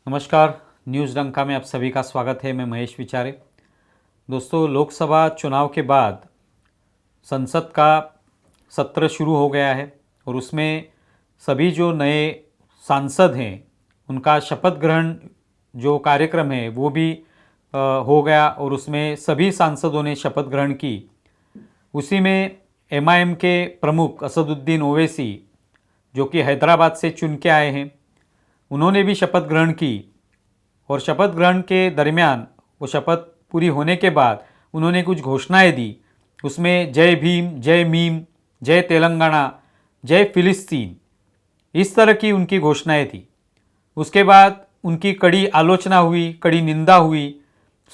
नमस्कार, न्यूज़ डंका में आप सभी का स्वागत है। मैं महेश विचारे। दोस्तों, लोकसभा चुनाव के बाद संसद का सत्र शुरू हो गया है और उसमें सभी जो नए सांसद हैं उनका शपथ ग्रहण जो कार्यक्रम है वो भी हो गया और उसमें सभी सांसदों ने शपथ ग्रहण की। उसी में एमआईएम के प्रमुख असदुद्दीन ओवैसी जो कि हैदराबाद से चुन के आए हैं, उन्होंने भी शपथ ग्रहण की और शपथ ग्रहण के दरमियान वो शपथ पूरी होने के बाद उन्होंने कुछ घोषणाएं दी। उसमें जय भीम, जय मीम, जय तेलंगाना, जय फिलिस्तीन, इस तरह की उनकी घोषणाएं थी। उसके बाद उनकी कड़ी आलोचना हुई, कड़ी निंदा हुई,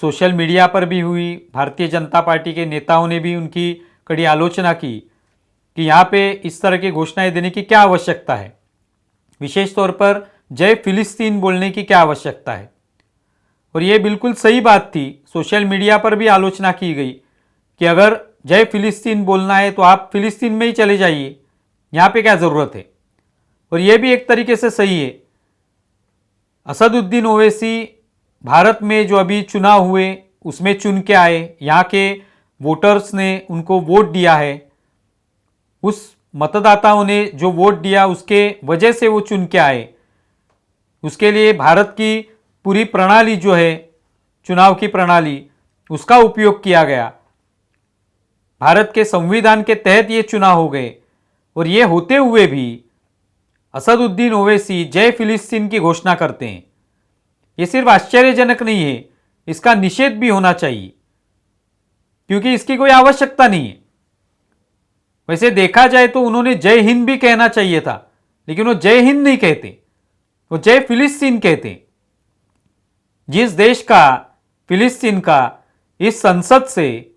सोशल मीडिया पर भी हुई। भारतीय जनता पार्टी के नेताओं ने भी उनकी कड़ी आलोचना की कि यहाँ पे इस तरह की घोषणाएं देने की क्या आवश्यकता है, विशेष तौर पर जय फिलिस्तीन बोलने की क्या आवश्यकता है। और ये बिल्कुल सही बात थी। सोशल मीडिया पर भी आलोचना की गई कि अगर जय फिलिस्तीन बोलना है तो आप फिलिस्तीन में ही चले जाइए, यहाँ पे क्या ज़रूरत है। और ये भी एक तरीके से सही है। असदुद्दीन ओवैसी भारत में जो अभी चुनाव हुए उसमें चुन के आए, यहाँ के वोटर्स ने उनको वोट दिया है। उस मतदाताओं ने जो वोट दिया उसके वजह से वो चुन के आए। उसके लिए भारत की पूरी प्रणाली जो है, चुनाव की प्रणाली, उसका उपयोग किया गया। भारत के संविधान के तहत ये चुनाव हो गए और ये होते हुए भी असदुद्दीन ओवैसी जय फिलिस्तीन की घोषणा करते हैं। ये सिर्फ आश्चर्यजनक नहीं है, इसका निषेध भी होना चाहिए क्योंकि इसकी कोई आवश्यकता नहीं है। वैसे देखा जाए तो उन्होंने जय हिंद भी कहना चाहिए था, लेकिन वो जय हिंद नहीं कहते, वो जय फिलिस्तीन कहते। जिस देश का, फिलिस्तीन का, इस संसद से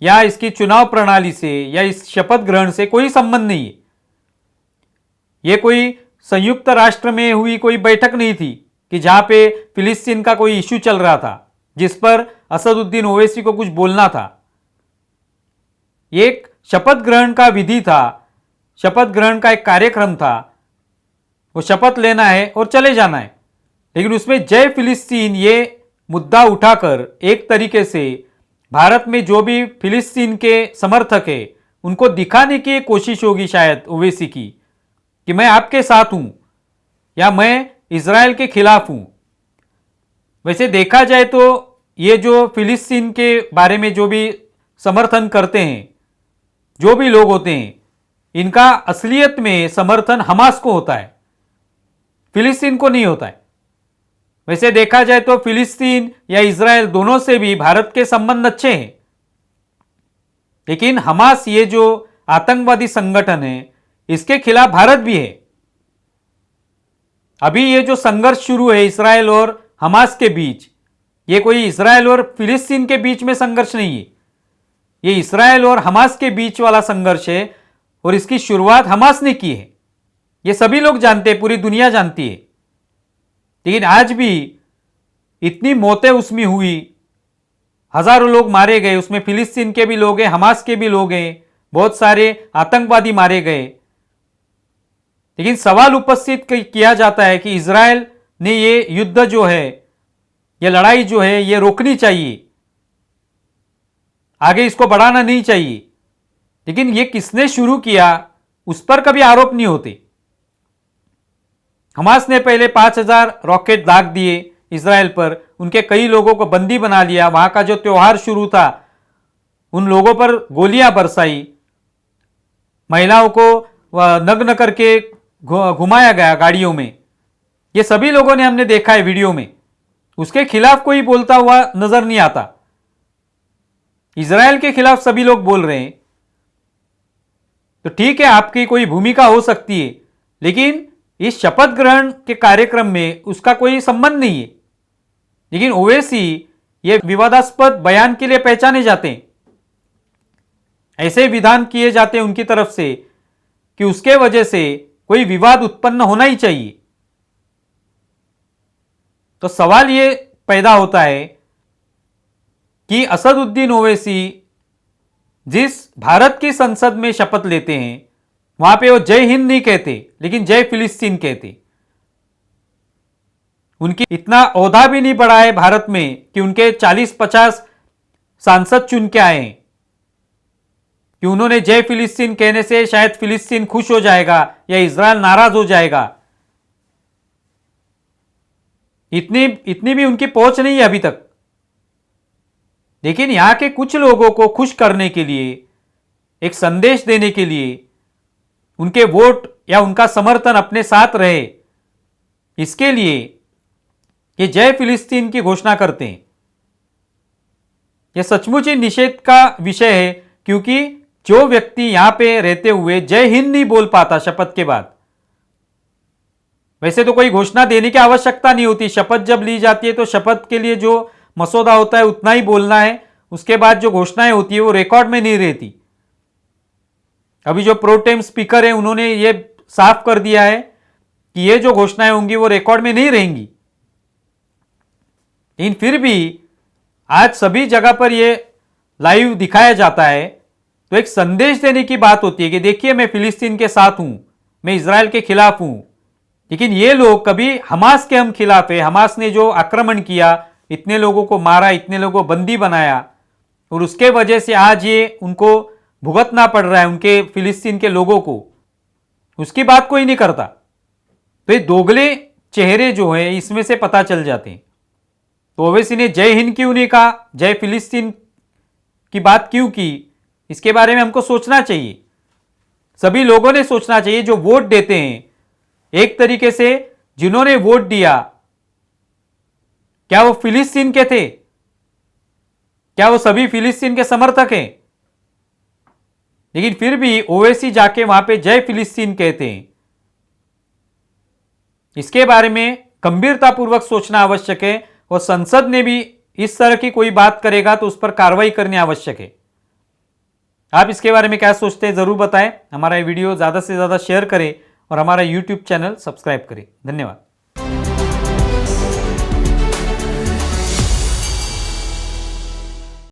या इसकी चुनाव प्रणाली से या इस शपथ ग्रहण से कोई संबंध नहीं है। यह कोई संयुक्त राष्ट्र में हुई कोई बैठक नहीं थी कि जहां पे फिलिस्तीन का कोई इश्यू चल रहा था जिस पर असदुद्दीन ओवैसी को कुछ बोलना था। एक शपथ ग्रहण का विधि था, शपथ ग्रहण का एक कार्यक्रम था। वो शपथ लेना है और चले जाना है, लेकिन उसमें जय फिलिस्तीन ये मुद्दा उठाकर एक तरीके से भारत में जो भी फिलिस्तीन के समर्थक है उनको दिखाने की कोशिश होगी शायद ओवैसी की कि मैं आपके साथ हूं या मैं इजराइल के खिलाफ हूं। वैसे देखा जाए तो ये जो फिलिस्तीन के बारे में जो भी समर्थन करते हैं, जो भी लोग होते हैं, इनका असलियत में समर्थन हमास को होता है, फिलिस्तीन को नहीं होता है। वैसे देखा जाए तो फिलिस्तीन या इजराइल दोनों से भी भारत के संबंध अच्छे हैं, लेकिन हमास ये जो आतंकवादी संगठन है इसके खिलाफ भारत भी है। अभी ये जो संघर्ष शुरू है इजराइल और हमास के बीच, ये कोई इजराइल और फिलिस्तीन के बीच में संघर्ष नहीं है, ये इजराइल और हमास के बीच वाला संघर्ष है और इसकी शुरुआत हमास ने की है। ये सभी लोग जानते हैं, पूरी दुनिया जानती है। लेकिन आज भी इतनी मौतें उसमें हुई, हजारों लोग मारे गए, उसमें फिलिस्तीन के भी लोग हैं, हमास के भी लोग हैं, बहुत सारे आतंकवादी मारे गए। लेकिन सवाल उपस्थित किया जाता है कि इजराइल ने ये युद्ध जो है, ये लड़ाई जो है, ये रोकनी चाहिए, आगे इसको बढ़ाना नहीं चाहिए। लेकिन ये किसने शुरू किया उस पर कभी आरोप नहीं होते। हमास ने पहले 5000 रॉकेट दाग दिए इजराइल पर, उनके कई लोगों को बंदी बना लिया, वहां का जो त्योहार शुरू था उन लोगों पर गोलियां बरसाई, महिलाओं को नग्न करके घुमाया गया गाड़ियों में। ये सभी लोगों ने हमने देखा है वीडियो में। उसके खिलाफ कोई बोलता हुआ नजर नहीं आता। इजराइल के खिलाफ सभी लोग बोल रहे हैं। तो ठीक है, आपकी कोई भूमिका हो सकती है, लेकिन इस शपथ ग्रहण के कार्यक्रम में उसका कोई संबंध नहीं है। लेकिन ओवैसी ये विवादास्पद बयान के लिए पहचाने जाते हैं, ऐसे विधान किए जाते हैं उनकी तरफ से कि उसके वजह से कोई विवाद उत्पन्न होना ही चाहिए। तो सवाल ये पैदा होता है कि असदुद्दीन ओवैसी जिस भारत की संसद में शपथ लेते हैं वहां पे वो जय हिंद नहीं कहते, लेकिन जय फिलिस्तीन कहते। उनकी इतना ओहदा भी नहीं बढ़ा है भारत में कि उनके 40-50 सांसद चुन के आए कि उन्होंने जय फिलिस्तीन कहने से शायद फिलिस्तीन खुश हो जाएगा या इजराइल नाराज हो जाएगा। इतनी भी उनकी पहुंच नहीं है अभी तक। लेकिन यहां के कुछ लोगों को खुश करने के लिए, एक संदेश देने के लिए, उनके वोट या उनका समर्थन अपने साथ रहे, इसके लिए ये जय फिलिस्तीन की घोषणा करते हैं। यह सचमुच ही निषेध का विषय है, क्योंकि जो व्यक्ति यहां पे रहते हुए जय हिंद नहीं बोल पाता शपथ के बाद, वैसे तो कोई घोषणा देने की आवश्यकता नहीं होती। शपथ जब ली जाती है तो शपथ के लिए जो मसौदा होता है उतना ही बोलना है, उसके बाद जो घोषणाएं होती है वो रिकॉर्ड में नहीं रहती। अभी जो प्रोटेम स्पीकर है उन्होंने ये साफ कर दिया है कि ये जो घोषणाएं होंगी वो रिकॉर्ड में नहीं रहेंगी। लेकिन फिर भी आज सभी जगह पर ये लाइव दिखाया जाता है, तो एक संदेश देने की बात होती है कि देखिए मैं फिलिस्तीन के साथ हूं, मैं इजराइल के खिलाफ हूं। लेकिन ये लोग कभी हमास के हम खिलाफ है। हमास ने जो आक्रमण किया, इतने लोगों को मारा, इतने लोगों को बंदी बनाया, और उसके वजह से आज ये उनको भुगतना पड़ रहा है, उनके फिलिस्तीन के लोगों को, उसकी बात कोई नहीं करता। तो ये दोगले चेहरे जो है इसमें से पता चल जाते हैं। तो ओवैसी ने जय हिंद क्यों नहीं कहा, जय फिलिस्तीन की बात क्यों की, इसके बारे में हमको सोचना चाहिए। सभी लोगों ने सोचना चाहिए जो वोट देते हैं। एक तरीके से जिन्होंने वोट दिया, क्या वो फिलिस्तीन के थे? क्या वो सभी फिलिस्तीन के समर्थक हैं? लेकिन फिर भी ओवैसी जाके वहां पे जय फिलिस्तीन कहते हैं। इसके बारे में गंभीरतापूर्वक सोचना आवश्यक है, और संसद ने भी इस तरह की कोई बात करेगा तो उस पर कार्रवाई करनी आवश्यक है। आप इसके बारे में क्या सोचते हैं जरूर बताएं। हमारा ये वीडियो ज्यादा से ज्यादा शेयर करें और हमारा YouTube चैनल सब्सक्राइब करें। धन्यवाद।